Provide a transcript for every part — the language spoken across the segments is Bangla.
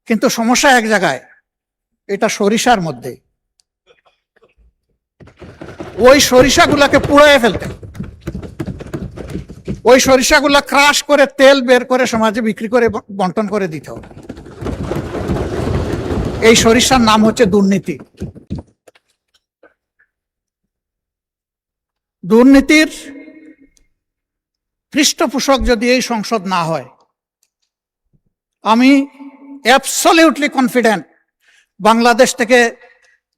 কিন্তু সমস্যা এক জায়গায়, এটা সরিষার মধ্যে। ওই সরিষাগুলাকে পুড়িয়ে ফেলতে, ওই সরিষাগুলা ক্রাশ করে তেল বের করে সমাজে বিক্রি করে বন্টন করে দিতে হবে। এই সরিষার নাম হচ্ছে দুর্নীতি। দুর্নীতির পৃষ্ঠপোষক যদি এই সংসদ না হয়, আমি অ্যাবসলিউটলি কনফিডেন্ট বাংলাদেশ থেকে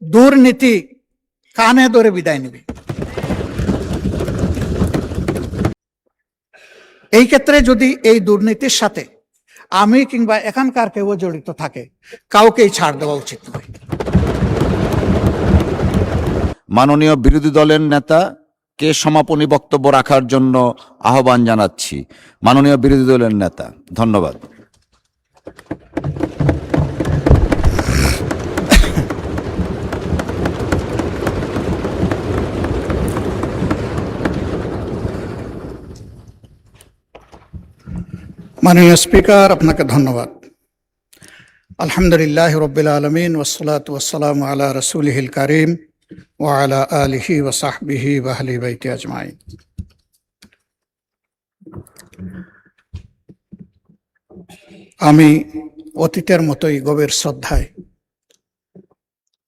দুর্নীতি কানে ধরে বিদায় নেবে। এই ক্ষেত্রে যদি এই দুর্নীতির সাথে আমি কিংবা এখানকার কেউ জড়িত থাকে, কাউকেই ছাড় দেওয়া উচিত নয়। মাননীয় বিরোধী দলের নেতা কে সমাপনী বক্তব্য রাখার জন্য আহ্বান জানাচ্ছি। মাননীয় বিরোধী দলের নেতা, ধন্যবাদ। মাননীয় স্পিকার, আপনাকে ধন্যবাদ। আলহামদুলিল্লাহ রাব্বিল আলামিন ওয়াসসালাতু ওয়াসসালামু আলা রাসূলিহিল কারীম ওয়া আলা আলিহি ওয়া সাহবিহি ওয়া আহলি বাইতি আজমাইন। আমি অতীতের মতোই গভীর শ্রদ্ধায়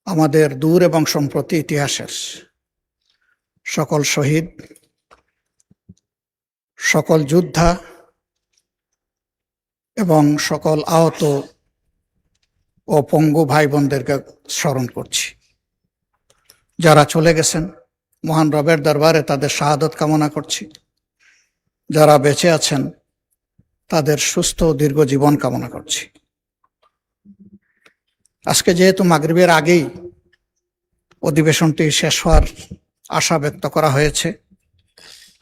আমাদের দূর এবং সম্প্রতি ইতিহাসের সকল শহীদ, সকল যোদ্ধা এবং সকল আহত ও পঙ্গু ভাই বোনদেরকে স্মরণ করছি। যারা চলে গেছেন, মহান রবের দরবারে তাদের শাহাদত কামনা করছি। যারা বেঁচে আছেন, তাদের সুস্থ দীর্ঘ জীবন কামনা করছি। আজকে যেহেতু মাগরিবের আগেই অধিবেশনটি শেষ হওয়ার আশা ব্যক্ত করা হয়েছে,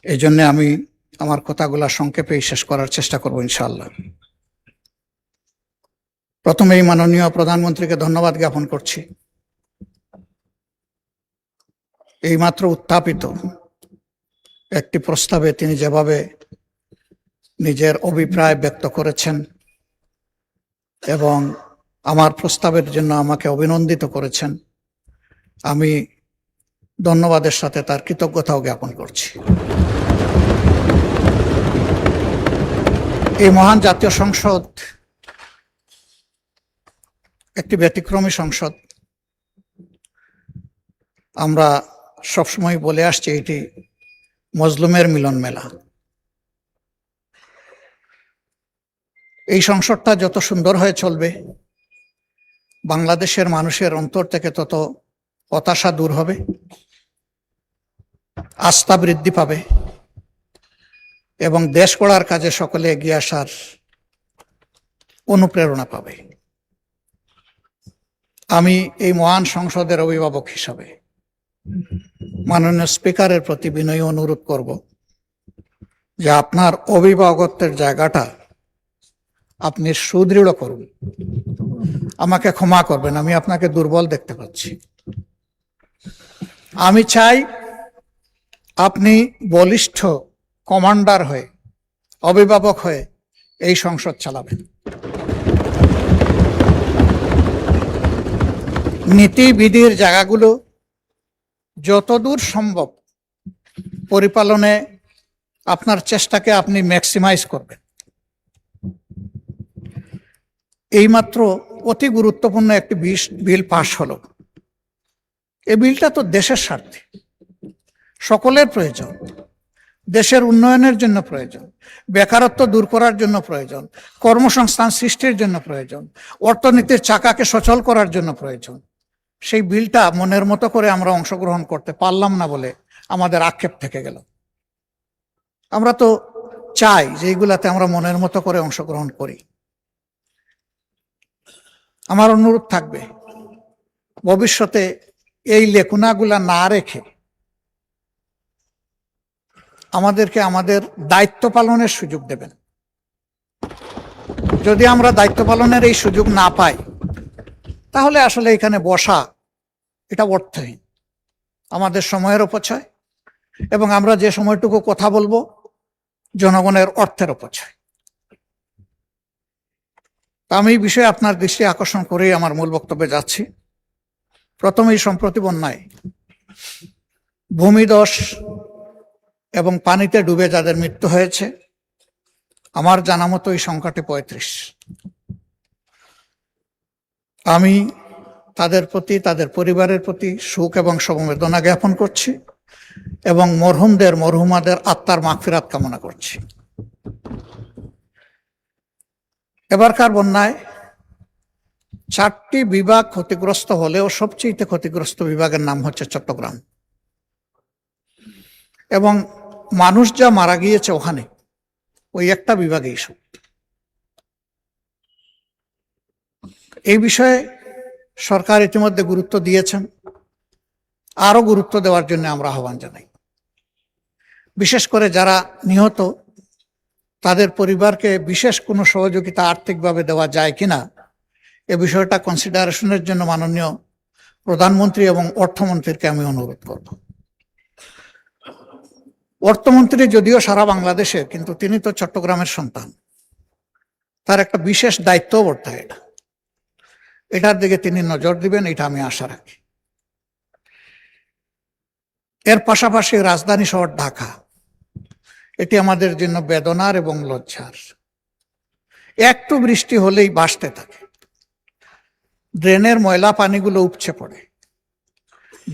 এই জন্য আমি আমার কথাগুলা সংক্ষেপেই শেষ করার চেষ্টা করব ইনশাআল্লাহ। প্রথমেই মাননীয় প্রধানমন্ত্রীকে ধন্যবাদ জ্ঞাপন করছি। এইমাত্র উত্থাপিত একটি প্রস্তাবে তিনি যেভাবে নিজের অভিপ্রায় ব্যক্ত করেছেন এবং আমার প্রস্তাবের জন্য আমাকে অভিনন্দিত করেছেন, আমি ধন্যবাদের সাথে তার কৃতজ্ঞতাও জ্ঞাপন করছি। এই মহান জাতীয় সংসদ একটি ব্যতিক্রমী সংসদ। আমরা সবসময় বলে আসছি এটি মজলুমের মিলন মেলা। এই সংসদটা যত সুন্দর হয়ে চলবে, বাংলাদেশের মানুষের অন্তর থেকে তত হতাশা দূর হবে, আস্থা বৃদ্ধি পাবে এবং দেশ গড়ার কাজে সকলে এগিয়ে আসার অনুপ্রেরণা পাবে। আমি এই মহান সংসদের অভিভাবক হিসাবে মাননীয় স্পিকারের প্রতি বিনয়ী অনুরোধ করব যে আপনার অভিভাবকত্বের জায়গাটা আপনি সুদৃঢ় করুন। আমাকে ক্ষমা করবেন, আমি আপনাকে দুর্বল দেখতে পাচ্ছি। আমি চাই আপনি বলিষ্ঠ কমান্ডার হয়ে, অভিভাবক হয়ে এই সংসদ চালাবেন। নীতিবিধির জায়গাগুলো যতদূর সম্ভব পরিপালনে আপনার চেষ্টাকে আপনি ম্যাক্সিমাইজ করবেন। এইমাত্র অতি গুরুত্বপূর্ণ একটি বিল পাশ হলো। এই বিলটা তো দেশের স্বার্থে, সকলের প্রয়োজন, দেশের উন্নয়নের জন্য প্রয়োজন, বেকারত্ব দূর করার জন্য প্রয়োজন, কর্মসংস্থান সৃষ্টির জন্য প্রয়োজন, অর্থনীতির চাকাকে সচল করার জন্য প্রয়োজন। সেই বিলটা মনের মতো করে আমরা অংশগ্রহণ করতে পারলাম না বলে আমাদের আক্ষেপ থেকে গেল। আমরা তো চাই যে এইগুলাতে আমরা মনের মতো করে অংশগ্রহণ করি। আমার অনুরোধ থাকবে, ভবিষ্যতে এই লেখুনাগুলা না রেখে আমাদেরকে আমাদের দায়িত্ব পালনের সুযোগ দেবেন। যদি আমরা দায়িত্ব পালনের এই সুযোগ না পাই, তাহলে আসলে এখানে বসা এটা অর্থহীন, আমাদের সময়ের অপচয়, এবং আমরা যে সময়টুকু কথা বলবো জনগণের অর্থের অপচয়। তা আমি এই বিষয়ে আপনার দৃষ্টি আকর্ষণ করেই আমার মূল বক্তব্যে যাচ্ছি। প্রথমেই সম্প্রতি বন্যায় ভূমিধস এবং পানিতে ডুবে যাদের মৃত্যু হয়েছে, আমার জানা মতো এই সংখ্যাটি 35। আমি তাদের প্রতি, তাদের পরিবারের প্রতি শোক এবং সমবেদনা জ্ঞাপন করছি এবং মরহুমাদের আত্মার মাগফিরাত কামনা করছি। এবারকার বন্যায় 4টি বিভাগ ক্ষতিগ্রস্ত হলেও সবচেয়ে ক্ষতিগ্রস্ত বিভাগের নাম হচ্ছে চট্টগ্রাম, এবং মানুষ যা মারা গিয়েছে ওখানে ওই একটা বিভাগেই সব। এই বিষয়ে সরকার ইতিমধ্যে গুরুত্ব দিয়েছেন, আরো গুরুত্ব দেওয়ার জন্য আমরা আহ্বান জানাই। বিশেষ করে যারা নিহত তাদের পরিবারকে বিশেষ কোনো সহযোগিতা আর্থিকভাবে দেওয়া যায় কিনা এ বিষয়টা কনসিডারেশনের জন্য মাননীয় প্রধানমন্ত্রী এবং অর্থমন্ত্রীকে আমি অনুরোধ করব। অর্থমন্ত্রী যদিও সারা বাংলাদেশের, কিন্তু তিনি তো চট্টগ্রামের সন্তান, তার একটা বিশেষ দায়িত্ব বর্তায় এটার দিকে তিনি নজর দিবেন, এটা আমি আশা রাখি। এর পাশাপাশি রাজধানী শহর ঢাকা, এটি আমাদের জন্য বেদনার এবং লজ্জার। একটু বৃষ্টি হলেই ভাসতে থাকে, ড্রেনের ময়লা পানিগুলো উপচে পড়ে,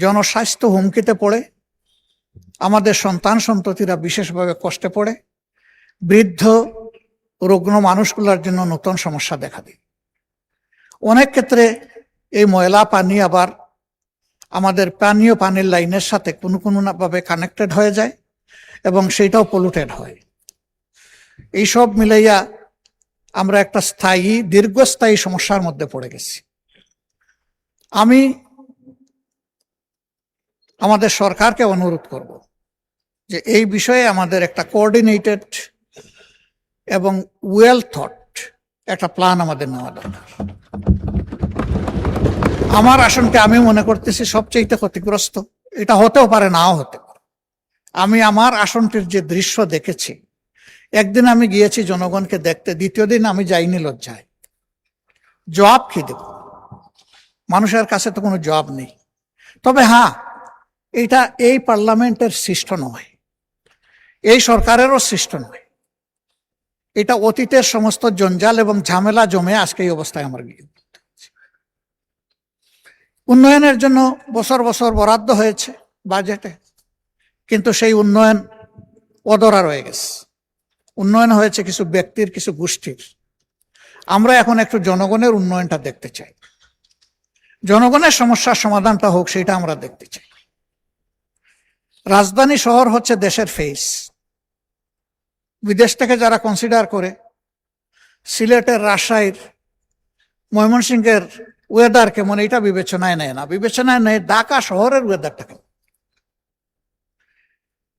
জনস্বাস্থ্য হুমকিতে পড়ে, আমাদের সন্তান সন্ততিরা বিশেষভাবে কষ্টে পড়ে, বৃদ্ধ রুগ্ন মানুষগুলোর জন্য নতুন সমস্যা দেখা দেয়। অনেক ক্ষেত্রে এই ময়লা পানি আবার আমাদের পানীয় পানির লাইনের সাথে কোনো ভাবে কানেক্টেড হয়ে যায় এবং সেইটাও পলুটেড হয়। এইসব মিলাইয়া আমরা একটা দীর্ঘস্থায়ী সমস্যার মধ্যে পড়ে গেছি। আমি আমাদের সরকারকে অনুরোধ করব যে এই বিষয়ে আমাদের একটা কোঅর্ডিনেটেড এবং ওয়েল থট একটা প্ল্যান আমাদের নেওয়া দরকার। আমার আসনকে আমি মনে করতেছি সবচেয়ে ক্ষতিগ্রস্ত, এটা হতেও পারে, নাও হতে পারে। আমি আমার আসনটির যে দৃশ্য দেখেছি, একদিন আমি গিয়েছি জনগণকে দেখতে, দ্বিতীয় দিন আমি যাইনি লজ্জায়। জবাব কি দেব? মানুষের কাছে তো কোনো জবাব নেই। তবে হ্যাঁ, এটা এই পার্লামেন্টের সৃষ্ট নয়, এই সরকারেরও সৃষ্ট নয়, এটা অতীতের সমস্ত জঞ্জাল এবং ঝামেলা জমে আজকে এই অবস্থায় আমরা গিয়ে। উন্নয়নের জন্য বছর বছর বরাদ্দ হয়েছে বাজেটে, কিন্তু সেই উন্নয়ন অধরা রয়ে গেছে। উন্নয়ন হয়েছে কিছু ব্যক্তির, কিছু গোষ্ঠীর। আমরা এখন একটু জনগণের উন্নয়নটা দেখতে চাই, জনগণের সমস্যার সমাধানটা হোক, সেটা আমরা দেখতে চাই। রাজধানী শহর হচ্ছে দেশের ফেস। বিদেশ থেকে যারা কনসিডার করে সিলেটের, রাজশাহীর, ময়মনসিংহের ওয়েদার কেমন এটা বিবেচনায় নেয় না, বিবেচনায় নেয় ঢাকা শহরের ওয়েদারটাকে।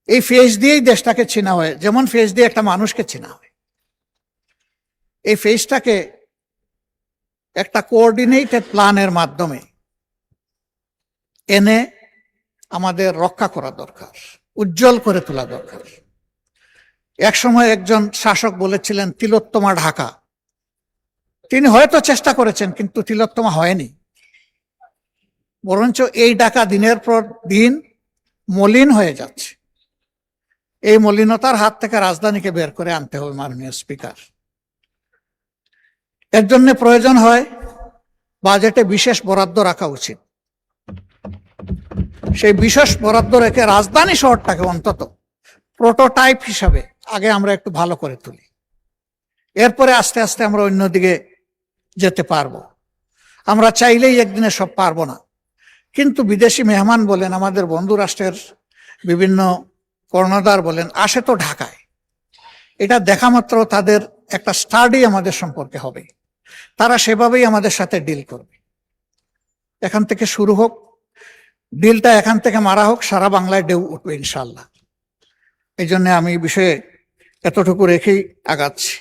এই ফেস দিয়েই দেশটাকে চেনা হয়, যেমন ফেস দিয়ে একটা মানুষকে চেনা হয়। এই ফেসটাকে একটা কোঅর্ডিনেটেড প্ল্যানের মাধ্যমে এনে আমাদের রক্ষা করা দরকার, উজ্জ্বল করে তোলা দরকার। একসময় একজন শাসক বলেছিলেন তিলোত্তমা ঢাকা। তিনি হয়তো চেষ্টা করেছেন, কিন্তু তিলোত্তমা হয়নি। বরঞ্চ এই ঢাকা দিনের পর দিন মলিন হয়ে যাচ্ছে। এই মলিনতার হাত থেকে রাজধানীকে বের করে আনতে হবে মাননীয় স্পিকার। এর জন্য প্রয়োজন হয় বাজেটে বিশেষ বরাদ্দ রাখা উচিত। সেই বিশেষ বরাদ্দ রেখে রাজধানী শহরটাকে অন্তত প্রোটোটাইপ হিসাবে আগে আমরা একটু ভালো করে তুলি, এরপরে আস্তে আস্তে আমরা অন্যদিকে যেতে পারবো। আমরা চাইলেই একদিনে সব পারবো না, কিন্তু বিদেশি মেহমান বলেন, আমাদের বন্ধু রাষ্ট্রের বিভিন্ন কর্ণধার বলেন, আসে তো ঢাকায়। এটা দেখা মাত্র তাদের একটা স্টাডি আমাদের সম্পর্কে হবে, তারা সেভাবেই আমাদের সাথে ডিল করবে। এখান থেকে শুরু হোক, ডিলটা এখান থেকে মারা হোক, সারা বাংলায় ঢেউ উঠবে ইনশাল্লাহ। এই জন্য আমি এই বিষয়ে এতটুকু রেখেই আগাচ্ছি।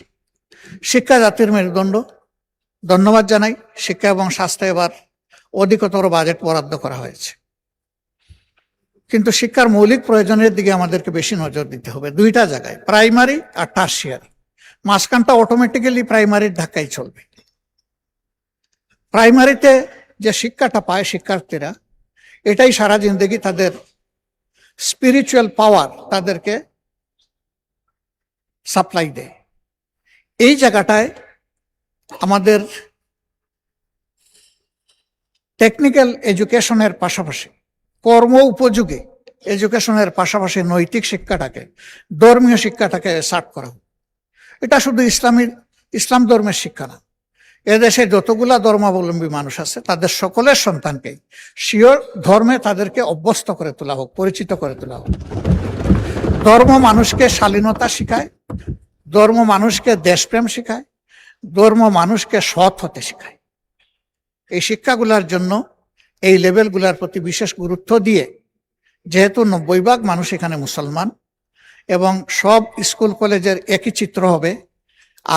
শিক্ষা জাতির মেরুদণ্ড, ধন্যবাদ জানাই। শিক্ষা এবং স্বাস্থ্য এবার অধিকতর বাজেট বরাদ্দ করা হয়েছে, কিন্তু শিক্ষার মৌলিক প্রয়োজনের দিকে আমাদেরকে বেশি নজর দিতে হবে। দুইটা জায়গায়, প্রাইমারি আর টার্সিয়ারি। মাঝখানটা অটোমেটিক্যালি প্রাইমারির ধাক্কায় চলবে। প্রাইমারিতে যে শিক্ষাটা পায় শিক্ষার্থীরা, এটাই সারা জিন্দগি তাদের স্পিরিচুয়াল পাওয়ার তাদেরকে সাপ্লাই দেয়। এই জায়গাটায় আমাদের টেকনিক্যাল এডুকেশনের পাশাপাশি, কর্ম উপযোগী এডুকেশনের পাশাপাশি নৈতিক শিক্ষাটাকে, ধর্মীয় শিক্ষাটাকে সার্ট করা হোক। এটা শুধু ইসলাম ধর্মের শিক্ষা না, এদেশে যতগুলা ধর্মাবলম্বী মানুষ আছে তাদের সকলের সন্তানকে শিওর ধর্মে তাদেরকে অভ্যস্ত করে তোলা হোক, পরিচিত করে তোলা হোক। ধর্ম মানুষকে শালীনতা শিখায়, ধর্ম মানুষকে দেশপ্রেম শিখায়, ধর্ম মানুষকে সৎ হতে শিখায়। এই শিক্ষাগুলার জন্য এই লেভেলগুলার প্রতি বিশেষ গুরুত্ব দিয়ে, যেহেতু 90% মানুষ এখানে মুসলমান এবং সব স্কুল কলেজের একই চিত্র হবে,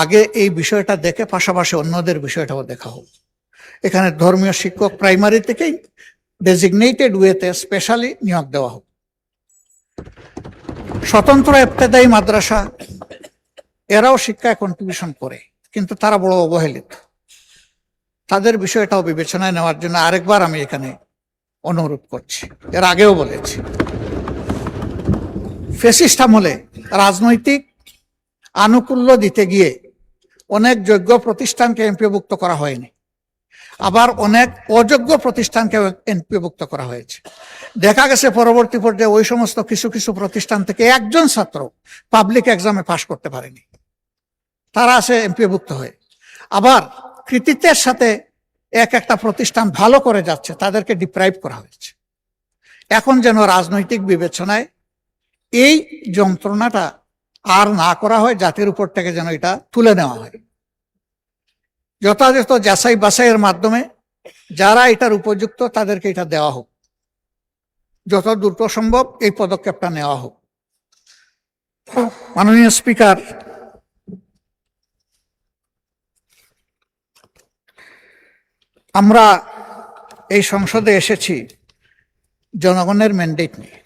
আগে এই বিষয়টা দেখে পাশাপাশি অন্যদের বিষয়টাও দেখা হোক। এখানে ধর্মীয় শিক্ষক প্রাইমারি থেকেই ডেজিগনেটেড ওয়েতে স্পেশালি নিয়োগ দেওয়া হোক। স্বতন্ত্র ইবতেদায়ী মাদ্রাসা, এরাও শিক্ষায় কন্ট্রিবিউশন করে, কিন্তু তারা বড় অবহেলিত। তাদের বিষয়টাও বিবেচনায় নেওয়ার জন্য আরেকবার আমি এখানে অনুরোধ করছি। এর আগেও বলেছি, ফ্যাসিস্ট আমলে রাজনৈতিক আনুকূল্য দিতে গিয়ে অনেক যোগ্য প্রতিষ্ঠানকে এমপিওভুক্ত করা হয়নি, আবার অনেক অযোগ্য প্রতিষ্ঠানকে এমপিওভুক্ত করা হয়েছে। দেখা গেছে পরবর্তী পর্যায়ে ওই সমস্ত কিছু কিছু প্রতিষ্ঠান থেকে একজন ছাত্র পাবলিক এক্সামে পাশ করতে পারেনি, তারা আছে এমপিওভুক্ত হয়ে। আবার কৃতিত্বের সাথে একটা প্রতিষ্ঠান ভালো করে যাচ্ছে, তাদেরকে ডিপ্রাইভ করা হয়েছে। এখন যেন রাজনৈতিক বিবেচনায় এই যন্ত্রণাটা আর না করা হয়, জাতির উপর থেকে যেন এটা তুলে নেওয়া হয়। যথাযথ যাচাই বাছাইয়ের মাধ্যমে যারা এটার উপযুক্ত তাদেরকে এটা দেওয়া হোক, যত দ্রুত সম্ভব এই পদক্ষেপটা নেওয়া হোক। মাননীয় স্পিকার, আমরা এই সংসদে এসেছি জনগণের ম্যান্ডেট নিয়ে।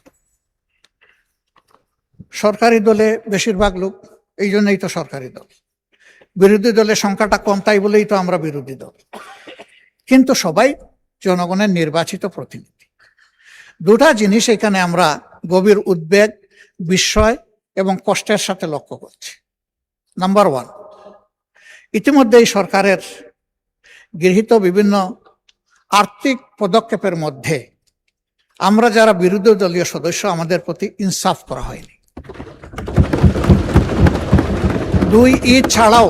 সরকারি দলে বেশিরভাগ লোক, এই জন্যই তো সরকারি দল। বিরোধী দলের সংখ্যাটা কম, তাই বলেই তো আমরা বিরোধী দল। কিন্তু সবাই জনগণের নির্বাচিত প্রতিনিধি। দুটা জিনিস এখানে আমরা গভীর উদ্বেগ, বিস্ময় এবং কষ্টের সাথে লক্ষ্য করছি। নাম্বার 1, ইতিমধ্যে এই সরকারের গৃহীত বিভিন্ন আর্থিক পদক্ষেপের মধ্যে আমরা যারা বিরোধী দলীয় সদস্য, আমাদের প্রতি ইনসাফ করা হয়নি। 2, ঈদ ছাড়াও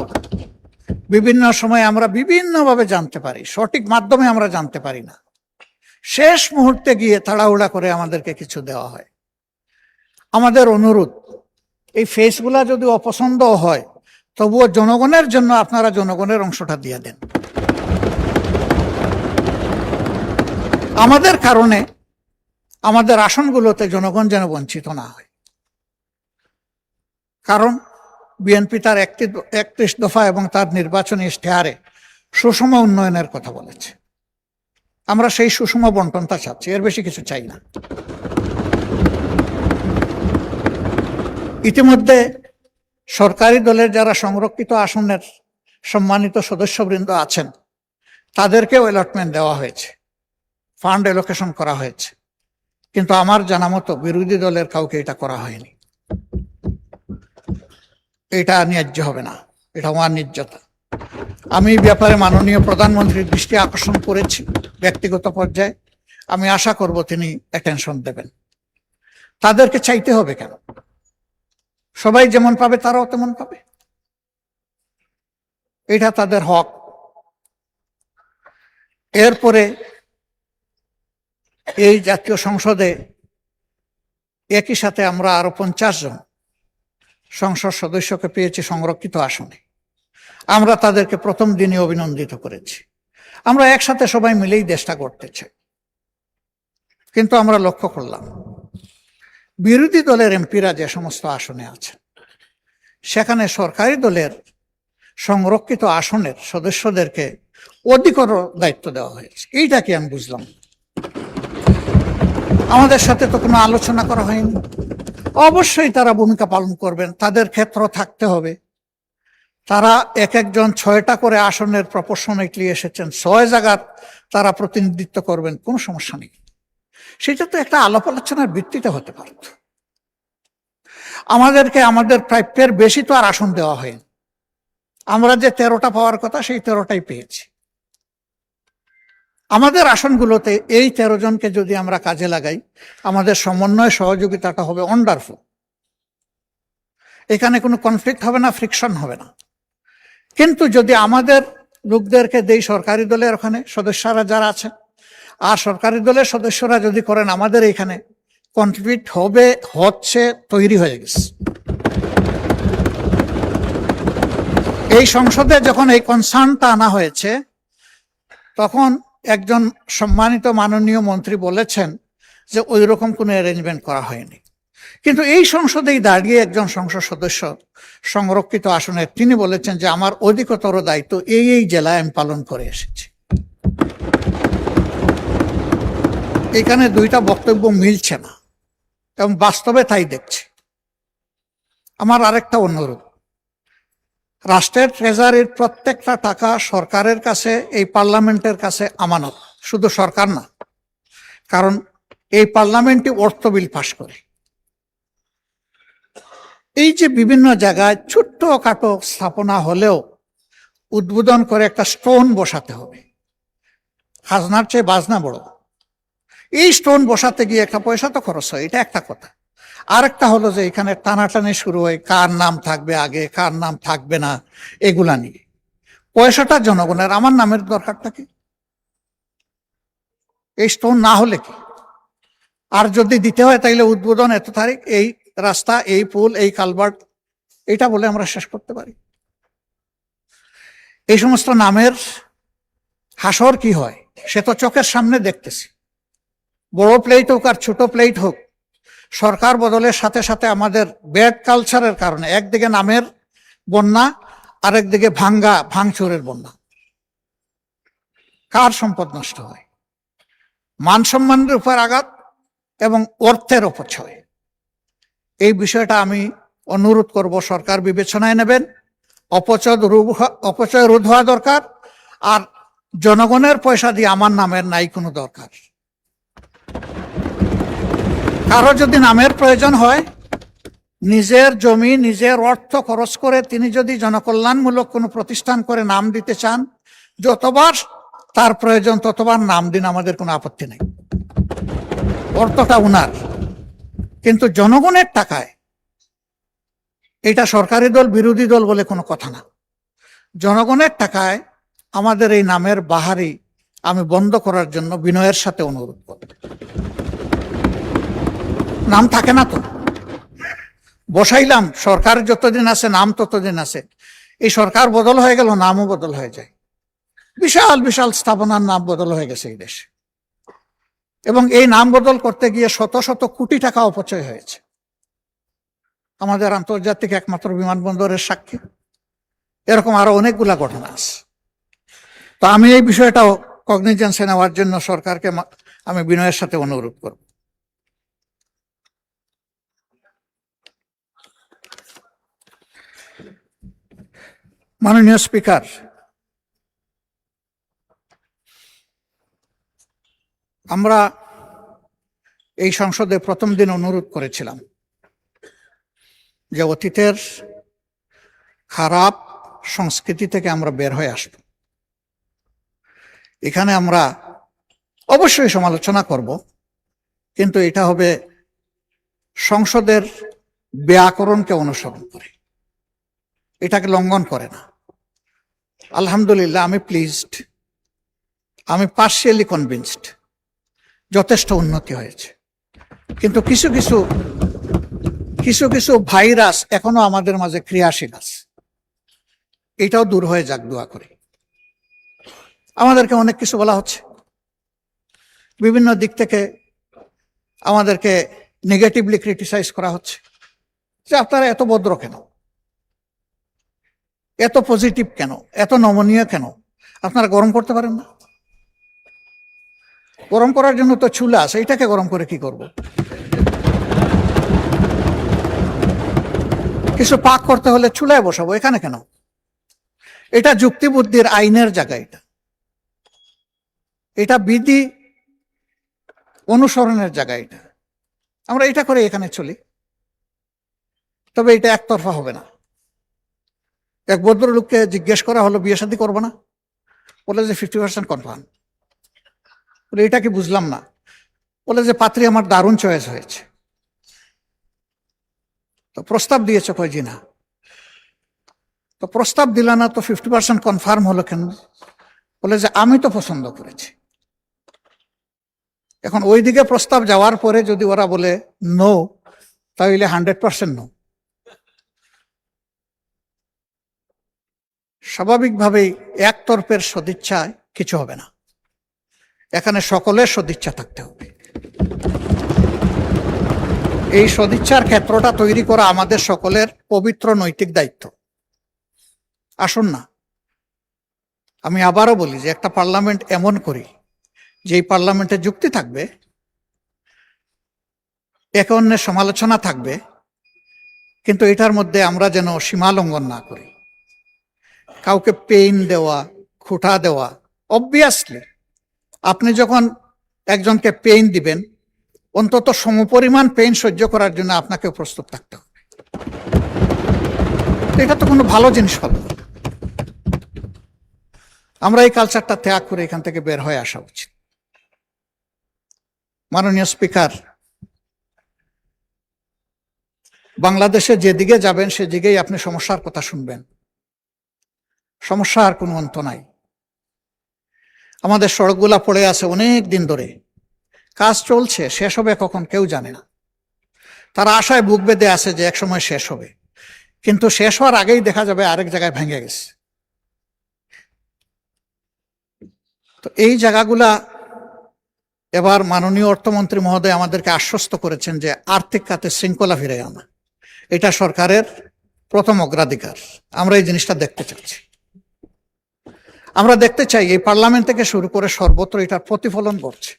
বিভিন্ন সময় আমরা বিভিন্নভাবে জানতে পারি, সঠিক মাধ্যমে আমরা জানতে পারি না, শেষ মুহূর্তে গিয়ে তাড়াহুড়া করে আমাদেরকে কিছু দেওয়া হয়। আমাদের অনুরোধ, এই ফেসগুলা যদি অপছন্দ হয় তবুও জনগণের জন্য আপনারা জনগণের অংশটা দিয়ে দেন। আমাদের কারণে আমাদের আসনগুলোতে জনগণ যেন বঞ্চিত না হয়। কারণ বিএনপি তার 31 দফা এবং তার নির্বাচনী ইশতেহারে সুষম উন্নয়নের কথা বলেছে। আমরা সেই সুষম বন্টনটা চাচ্ছি, এর বেশি কিছু চাই না। ইতিমধ্যে সরকারি দলের যারা সংরক্ষিত আসনের সম্মানিত সদস্যবৃন্দ আছেন তাদেরকেও অ্যালটমেন্ট দেওয়া হয়েছে, ফান্ড অ্যালোকেশন করা হয়েছে, কিন্তু আমার জানা মতো বিরোধী দলের কাউকে এটা করা হয়নি। এটা ন্যায্য হবে না, এটা অন্যায্যতা। আমি এই ব্যাপারে মাননীয় প্রধানমন্ত্রীর দৃষ্টি আকর্ষণ করেছি ব্যক্তিগত পর্যায়ে। আমি আশা করব তিনি অ্যাটেনশন দেবেন। তাদেরকে চাইতে হবে কেন? সবাই যেমন পাবে তারাও তেমন পাবে, এটা তাদের হক। এরপরে এই জাতীয় সংসদে একই সাথে আমরা আরো 50 জন সংসদ সদস্যকে পেয়েছি সংরক্ষিত আসনে। আমরা তাদেরকে প্রথম দিনে অভিনন্দিত করেছি। আমরা একসাথে সবাই মিলেই দেশটা করতে চাই। কিন্তু আমরা লক্ষ্য করলাম বিরোধী দলের এমপিরা যে সমস্ত আসনে আছেন সেখানে সরকারি দলের সংরক্ষিত আসনের সদস্যদেরকে অধিকতর দায়িত্ব দেওয়া হয়েছে। এইটা কি আমি বুঝলাম। আমাদের সাথে তো কোনো আলোচনা করা হয়নি। অবশ্যই তারা ভূমিকা পালন করবেন, তাদের ক্ষেত্র থাকতে হবে, তারা এক একজন 6টা করে আসনের প্রপোর্শনেটলি এসেছেন, 6 জায়গার তারা প্রতিনিধিত্ব করবেন, কোনো সমস্যা নেই। সেটা তো একটা আলাপ আলোচনার ভিত্তিতে হতে পারত। আমাদেরকে আমাদের প্রাপ্যের বেশি তো আর আসন দেওয়া হয়নি। আমরা যে 13টা পাওয়ার কথা সেই 13টাই পেয়েছি। আমাদের আসনগুলোতে এই 13 জনকে যদি আমরা কাজে লাগাই, আমাদের সমন্বয় সহযোগিতাটা হবে ওয়ান্ডারফুল। এখানে কোনো কনফ্লিক্ট হবে না, ফ্রিকশন হবে না। কিন্তু যদি আমাদের লোকদেরকে দেই সরকারি দলের ওখানে সদস্যরা যারা আছে, আর সরকারি দলের সদস্যরা যদি করেন আমাদের এখানে, কনফ্লিক্ট হবে, হচ্ছে, তৈরি হয়ে গেছে। এই সংসদে যখন এই কনসার্নটা আনা হয়েছে, তখন একজন সম্মানিত মাননীয় মন্ত্রী বলেছেন যে ওই রকম কোনো অ্যারেঞ্জমেন্ট করা হয়নি। কিন্তু এই সংসদেই দাঁড়িয়ে একজন সংসদ সদস্য সংরক্ষিত আসনের তিনি বলেছেন যে আমার অধিকতর দায়িত্ব এই জেলায় আমি পালন করে এসেছি। এখানে দুইটা বক্তব্য মিলছে না এবং বাস্তবে তাই দেখছি। আমার আরেকটা অনুরোধ, রাষ্ট্রের ট্রেজারির প্রত্যেকটা টাকা সরকারের কাছে, এই পার্লামেন্টের কাছে আমানত, শুধু সরকার না, কারণ এই পার্লামেন্টই অর্থ বিল পাশ করে। এই যে বিভিন্ন জায়গায় ছোট্ট খাটো স্থাপনা হলেও উদ্বোধন করে একটা স্টোন বসাতে হবে, খাজনার চেয়ে বাজনা বড়। এই স্টোন বসাতে গিয়ে একটা পয়সা তো খরচ হয়, এটা একটা কথা। আরেকটা হলো যে এখানে টানাটানি শুরু হয়, কার নাম থাকবে আগে, কার নাম থাকবে না, এগুলা নিয়ে। পয়সাটা জনগণের, আমার নামের দরকারটা কি? এই স্টোন না হলে কি? আর যদি দিতে হয় তাইলে উদ্বোধন এত তারিখ, এই রাস্তা, এই পুল, এই কালভার্ট, এটা বলে আমরা শেষ করতে পারি। এই সমস্ত নামের হাসর কি হয় সে তো চোখের সামনে দেখতেছি। বড় প্লেট হোক আর ছোট প্লেট হোক, সরকার বদলের সাথে সাথে আমাদের ব্যাড কালচারের কারণে একদিকে নামের বন্যা, আরেকদিকে ভাঙচুরের বন্যা। কার সম্পদ নষ্ট হয়, মান সম্মানের উপর আঘাত এবং অর্থের অপচয়। এই বিষয়টা আমি অনুরোধ করব সরকার বিবেচনায় নেবেন। অপচয় রোধ হওয়া দরকার। আর জনগণের পয়সা দিয়ে আমার নামের নাই কোনো দরকার। কারো যদি নামের প্রয়োজন হয়, নিজের জমি, নিজের অর্থ খরচ করে তিনি যদি জনকল্যাণমূলক কোনো প্রতিষ্ঠান করে নাম দিতে চান, যতবার তার প্রয়োজন ততবার নাম দিন, আমাদের কোনো আপত্তি নেই। অর্থটা উনার, কিন্তু জনগণের টাকায়। এটা সরকারি দল বিরোধী দল বলে কোনো কথা না। জনগণের টাকায় আমাদের এই নামের বাহারি আমি বন্ধ করার জন্য বিনয়ের সাথে অনুরোধ করব। নাম থাকে না তো, বসাইলাম, সরকার যতদিন আছে নাম ততদিন আছে। এই সরকার বদল হয়ে গেল, নামও বদল হয়ে যায়। বিশাল বিশাল স্থাপনার নাম বদল হয়ে গেছে এই দেশে, এবং এই নাম বদল করতে গিয়ে শত শত কোটি টাকা অপচয় হয়েছে। আমাদের আন্তর্জাতিক একমাত্র বিমানবন্দরের সাক্ষী। এরকম আরো অনেকগুলা ঘটনা আছে। তো আমি এই বিষয়টাও কগনিজেন্সে নেওয়ার জন্য সরকারকে আমি বিনয়ের সাথে অনুরোধ করব। মাননীয় স্পিকার, আমরা এই সংসদে প্রথম দিন অনুরোধ করেছিলাম যে অতীতের খারাপ সংস্কৃতি থেকে আমরা বের হয়ে আসব। এখানে আমরা অবশ্যই সমালোচনা করব, কিন্তু এটা হবে সংসদের ব্যাকরণকে অনুসরণ করে, এটাকে লঙ্ঘন করে না। আলহামদুলিল্লাহ, আমি প্লিজড, আমি পার্শিয়ালি কনভিন্সড, যথেষ্ট উন্নতি হয়েছে। কিন্তু কিছু কিছু ভাইরাস এখনো আমাদের মাঝে ক্রিয়াশীল আছে, এটাও দূর হয়ে যাক দোয়া করি। আমাদেরকে অনেক কিছু বলা হচ্ছে, বিভিন্ন দিক থেকে আমাদেরকে নেগেটিভলি ক্রিটিসাইজ করা হচ্ছে যে আপনারা এত ভদ্র কেন, এত পজিটিভ কেন, এত নমনীয় কেন, আপনারা গরম করতে পারেন না? গরম করার জন্য তো চুলা আছে, এটাকে গরম করে কি করব? কিছু পাক করতে হলে চুলায় বসাবো, এখানে কেন? এটা যুক্তিবুদ্ধির আইনের জায়গা, এটা বিধি অনুসরণের জায়গা। আমরা এটা করে এখানে চলি, তবে এটা একতরফা হবে না। এক ভদ্রলোককে জিজ্ঞেস করা হলো, বিয়ে শাদী করবো না? বলে যে 50% কনফার্ম। বলে এটা কি বুঝলাম না। বলে যে পাত্রী আমার দারুণ চয়েস হয়েছে। তো প্রস্তাব দিয়েছে? কয় জি না। তো প্রস্তাব দিল না তো 50% কনফার্ম হলো কেন? বলে যে আমি তো পছন্দ করেছি। এখন ওইদিকে প্রস্তাব যাওয়ার পরে যদি ওরা বলে নো, তাহলে 100% নো। স্বাভাবিকভাবেই একতরফের সদিচ্ছায় কিছু হবে না, এখানে সকলের সদিচ্ছা থাকতে হবে। এই সদিচ্ছার ক্ষেত্রটা তৈরি করা আমাদের সকলের পবিত্র নৈতিক দায়িত্ব। আসুন না, আমি আবারও বলি যে একটা পার্লামেন্ট এমন করি যে এই পার্লামেন্টে যুক্তি থাকবে, একে অন্যের সমালোচনা থাকবে, কিন্তু এটার মধ্যে আমরা যেন সীমা লঙ্ঘন না করি। কাউকে পেইন দেওয়া, খোঁটা দেওয়া, অবভিয়াসলি আপনি যখন একজনকে পেইন দিবেন, অন্তত সমপরিমাণ পেইন সহ্য করার জন্য আপনাকে প্রস্তুত থাকতে হবে। এটা তো কোনো ভালো জিনিস হবে না। আমরা এই কালচারটা ত্যাগ করে এখান থেকে বের হয়ে আসা উচিত। মাননীয় স্পিকার, বাংলাদেশে যেদিকে যাবেন সেদিকেই আপনি সমস্যার কথা শুনবেন। সমস্যার কোনো অন্ত নাই। আমাদের সড়কগুলা পড়ে আছে অনেক দিন ধরে, কাজ চলছে, শেষ হবে কখন কেউ জানে না। তারা আশায় বুক বেঁধে আছে যে এক সময় শেষ হবে, কিন্তু শেষ হওয়ার আগেই দেখা যাবে আরেক জায়গায় ভেঙে গেছে। তো এই জায়গাগুলা এবার মাননীয় অর্থমন্ত্রী মহোদয় আমাদেরকে আশ্বস্ত করেছেন যে আর্থিক খাতে শৃঙ্খলা ফিরে আনা, এটা সরকারের প্রথম অগ্রাধিকার। আমরা এই জিনিসটা দেখতে চাচ্ছি। আমরা দেখতে চাই এই পার্লামেন্ট থেকে শুরু করে সর্বত্র এটার প্রতিফলন ঘটছে।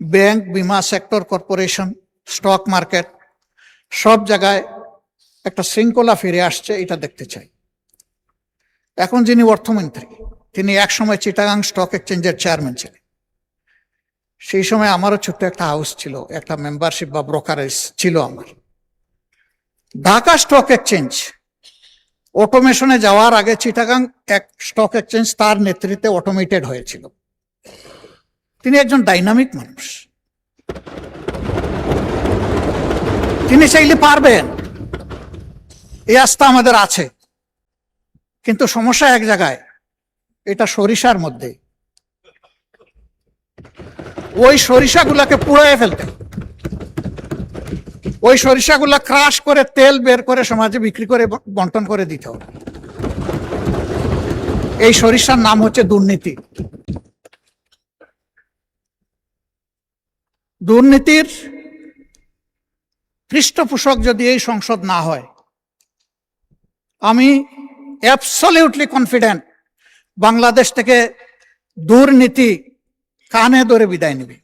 ব্যাংক, বিমা সেক্টর, কর্পোরেশন, স্টক মার্কেট, সব জায়গায় একটা শৃঙ্খলা ফিরে আসছে, এটা দেখতে চাই। এখন যিনি অর্থমন্ত্রী, তিনি একসময় চিটাগাং স্টক এক্সচেঞ্জের চেয়ারম্যান ছিলেন। সেই সময় আমারও ছোট্ট একটা হাউস ছিল, একটা মেম্বারশিপ বা ব্রোকারেজ ছিল আমার। ঢাকা স্টক এক্সচেঞ্জ অটোমেশনে যাওয়ার আগে চিটাগাং এক স্টক এক্সচেঞ্জ তার নেতৃত্বে অটোমেটেড হয়েছিল। তিনি একজন ডাইনামিক মানুষ, তিনি চাইলে পারবেন, এই আস্থা আমাদের আছে। কিন্তু সমস্যা এক জায়গায়, এটা সরিষার মধ্যে। ওই সরিষাগুলাকে পুড়িয়ে ফেলতে, ওই সরিষাগুলা ক্রাশ করে তেল বের করে সমাজে বিক্রি করে বন্টন করে দিতে হবে। এই সরিষার নাম হচ্ছে দুর্নীতি। দুর্নীতির পৃষ্ঠপোষক যদি এই সংসদ না হয়, আমি অ্যাবসলিউটলি কনফিডেন্ট বাংলাদেশ থেকে দুর্নীতি কানে ধরে বিদায় নেবে।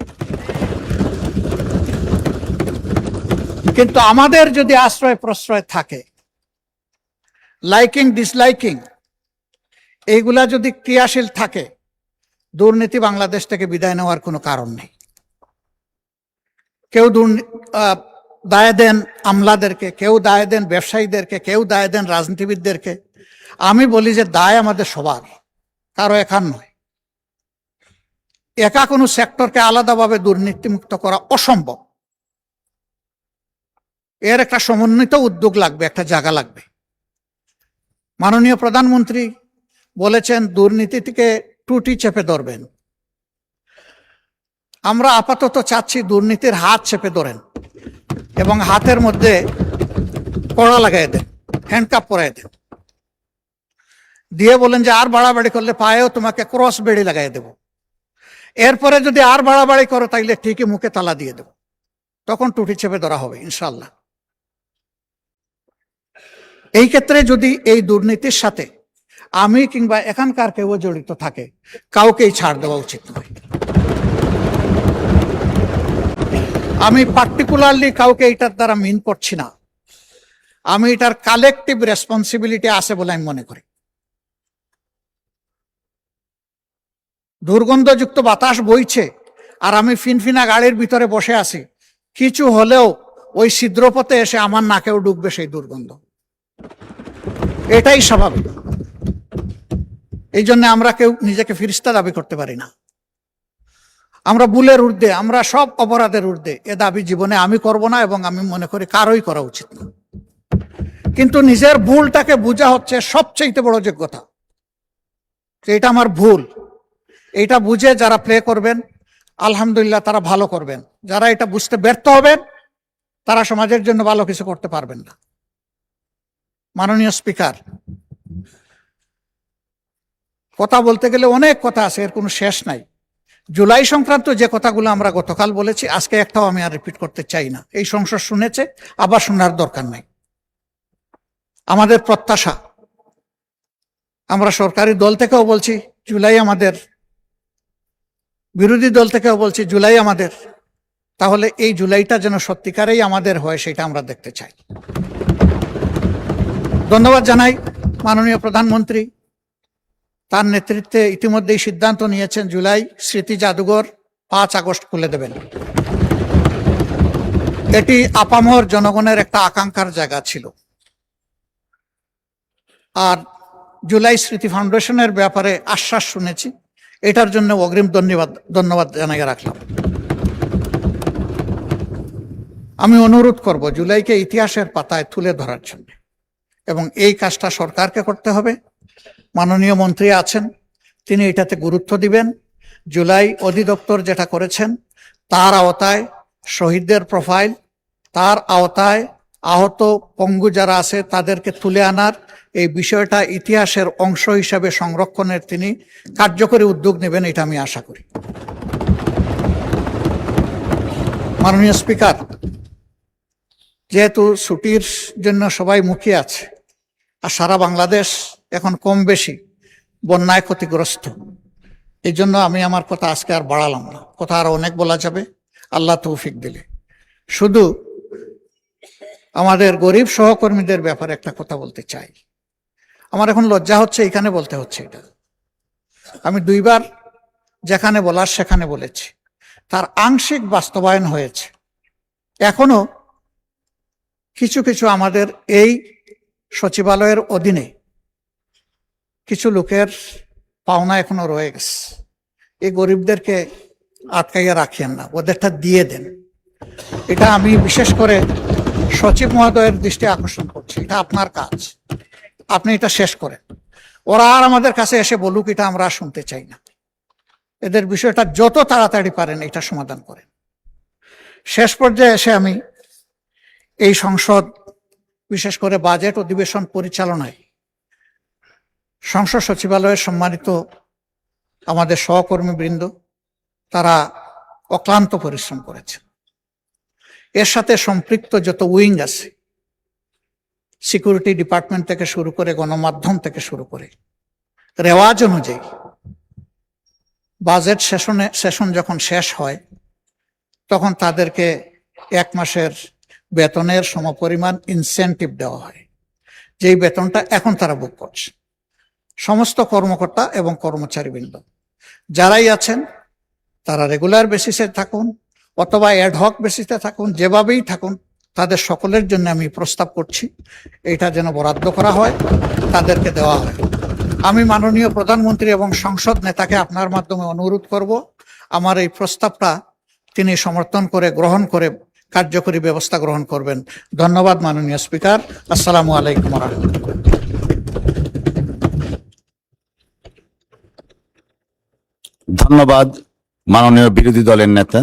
কিন্তু আমাদের যদি আশ্রয় প্রশ্রয় থাকে, লাইকিং ডিসলাইকিং এইগুলা যদি ক্রিয়াশীল থাকে, দুর্নীতি বাংলাদেশ থেকে বিদায় নেওয়ার কোনো কারণ নেই। কেউ দায় দেন আমলাদেরকে, কেউ দায় দেন ব্যবসায়ীদেরকে, কেউ দায় দেন রাজনীতিবিদদেরকে। আমি বলি যে দায় আমাদের সবার, কারো একার নয়। একা কোনো সেক্টরকে আলাদাভাবে দুর্নীতিমুক্ত করা অসম্ভব। এর একটা সমন্বিত উদ্যোগ লাগবে, একটা জায়গা লাগবে। মাননীয় প্রধানমন্ত্রী বলেছেন দুর্নীতি থেকে টুটি চেপে ধরবেন। আমরা আপাতত চাচ্ছি দুর্নীতির হাত চেপে ধরেন এবং হাতের মধ্যে কড়া লাগাই দেন, হ্যান্ডকাপ পরাই দেন, দিয়ে বলেন যে আর বাড়াবাড়ি করলে পায়েও তোমাকে ক্রস বেড়ি লাগাই দেব। এরপরে যদি আর বাড়াবাড়ি করো তাইলে ঠিকই মুখে তালা দিয়ে দেব। তখন টুটি চেপে ধরা হবে ইনশাল্লাহ। এই ক্ষেত্রে যদি এই দুর্নীতির সাথে আমি কিংবা এখানকার কেউ জড়িত থাকে, কাউকেই ছাড় দেওয়া উচিত নয়। আমি পার্টিকুলারলি কাউকে এটার দ্বারা মিন করছি না। আমি এটার কালেকটিভ রেসপন্সিবিলিটি আছে বলে আমি মনে করি। দুর্গন্ধযুক্ত বাতাস বইছে আর আমি ফিনফিনা গাড়ির ভিতরে বসে আছি, কিছু হলেও ওই ছিদ্রপথে এসে আমার নাকেও ঢুকবে সেই দুর্গন্ধ। এটাই স্বাভাবিক। এই জন্য আমরা কেউ নিজেকে ফিরিস্তা দাবি করতে পারি না। আমরা ভুলের ঊর্ধ্বে, আমরা সব অপরাধের ঊর্ধ্বে। এ দাবি জীবনে আমি করব না, এবং আমি মনে করি কারোই করা উচিত না। কিন্তু নিজের ভুলটাকে বোঝা হচ্ছে সবচেয়ে বড় যোগ্যতা। এটা আমার ভুল, এইটা বুঝে যারা প্লে করবেন আলহামদুলিল্লাহ তারা ভালো করবেন। যারা এটা বুঝতে ব্যর্থ হবেন তারা সমাজের জন্য ভালো কিছু করতে পারবেন না। মাননীয় স্পিকার, কথা বলতে গেলে অনেক কথা আছে, এর কোনো শেষ নাই। জুলাই সংক্রান্ত যে কথাগুলো আমরা গতকাল বলেছি, আজকে একটাও আমি আর রিপিট করতে চাই না। এই সংসদ শুনেছে, আবার শোনার দরকার নাই। আমাদের প্রত্যাশা, আমরা সরকারি দল থেকেও বলছি জুলাই আমাদের, বিরোধী দল থেকেও বলছি জুলাই আমাদের। তাহলে এই জুলাইটা যেন সত্যিকারেই আমাদের হয়, সেটা আমরা দেখতে চাই। ধন্যবাদ জানাই মাননীয় প্রধানমন্ত্রী, তার নেতৃত্বে ইতিমধ্যেই সিদ্ধান্ত নিয়েছেন জুলাই স্মৃতি জাদুঘর 5 আগস্ট খুলে দেবেন। এটি আপামর জনগণের একটা আকাঙ্ক্ষার জায়গা ছিল। আর জুলাই স্মৃতি ফাউন্ডেশনের ব্যাপারে আশ্বাস শুনেছি, এটার জন্য অগ্রিম ধন্যবাদ জানিয়ে রাখলাম। আমি অনুরোধ করব জুলাইকে ইতিহাসের পাতায় তুলে ধরার জন্য, এবং এই কাজটা সরকারকে করতে হবে। মাননীয় মন্ত্রী আছেন, তিনি এটাতে গুরুত্ব দিবেন। জুলাই অধিদপ্তর যেটা করেছেন তার আওতায় শহীদদের প্রোফাইল, তার আওতায় আহত পঙ্গু যারা আছে তাদেরকে তুলে আনার এই বিষয়টা ইতিহাসের অংশ হিসাবে সংরক্ষণের তিনি কার্যকরী উদ্যোগ নেবেন, এটা আমি আশা করি। মাননীয় স্পিকার, যেহেতু ছুটির জন্য সবাই মুখিয়ে আছে, আর সারা বাংলাদেশ এখন কম বেশি বন্যায় ক্ষতিগ্রস্ত, এই জন্য আমি আমার কথা আজকে আর বাড়ালাম না। কথা আর অনেক বলা যাবে, আল্লাহ তৌফিক দিলে। শুধু আমাদের গরিব সহকর্মীদের ব্যাপারে একটা কথা বলতে চাই। আমার এখন লজ্জা হচ্ছে এখানে বলতে হচ্ছে এটা। আমি 2 বার যেখানে বলার সেখানে বলেছি, তার আংশিক বাস্তবায়ন হয়েছে। এখনো কিছু কিছু আমাদের এই সচিবালয়ের অধীনে কিছু লোকের পাওনা এখনো রয়ে গেছে। এই গরিবদেরকে আটকাইয়া রাখিয়েন না, ওদেরটা দিয়ে দেন। এটা আমি বিশেষ করে সচিব মহোদয়ের দৃষ্টি আকর্ষণ করছি। এটা আপনার কাজ, আপনি এটা শেষ করেন। ওরা আর আমাদের কাছে এসে বলুক, এটা আমরা শুনতে চাই না। এদের বিষয়টা যত তাড়াতাড়ি পারেন এটা সমাধান করেন। শেষ পর্যায়ে এসে আমি এই সংসদ, বিশেষ করে বাজেট অধিবেশন পরিচালনায় সংসদ সচিবালয়ের সম্মানিত আমাদের সহকর্মীবৃন্দ, তারা অক্লান্ত পরিশ্রম করেছে। এর সাথে সম্পৃক্ত যত উইং আছে, সিকিউরিটি ডিপার্টমেন্ট থেকে শুরু করে গণমাধ্যম থেকে শুরু করে, রেওয়াজ অনুযায়ী বাজেট সেশন যখন শেষ হয় তখন তাদেরকে 1 মাসের বেতনের সমপরিমাণ ইনসেন্টিভ দেওয়া হয়, যেই বেতনটা এখন তারা ভোগ করছে। সমস্ত কর্মকর্তা এবং কর্মচারীবৃন্দ যারাই আছেন তারা রেগুলার বেসিসে থাকুন অথবা অ্যাডহক বেসিসে থাকুন, যেভাবেই থাকুন, তাদের সকলের জন্য আমি প্রস্তাব করছি এটা যেন বরাদ্দ করা হয়, তাদেরকে দেওয়া হয়। আমি মাননীয় প্রধানমন্ত্রী এবং সংসদ নেতাকে আপনার মাধ্যমে অনুরোধ করব, আমার এই প্রস্তাবটা তিনি সমর্থন করে, গ্রহণ করে কার্যকরী ব্যবস্থা গ্রহণ করবেন। ধন্যবাদ মাননীয় স্পিকার। আসসালামু আলাইকুম ওয়া রাহমাতুল্লাহ। ধন্যবাদ মাননীয় বিরোধী দলের নেতা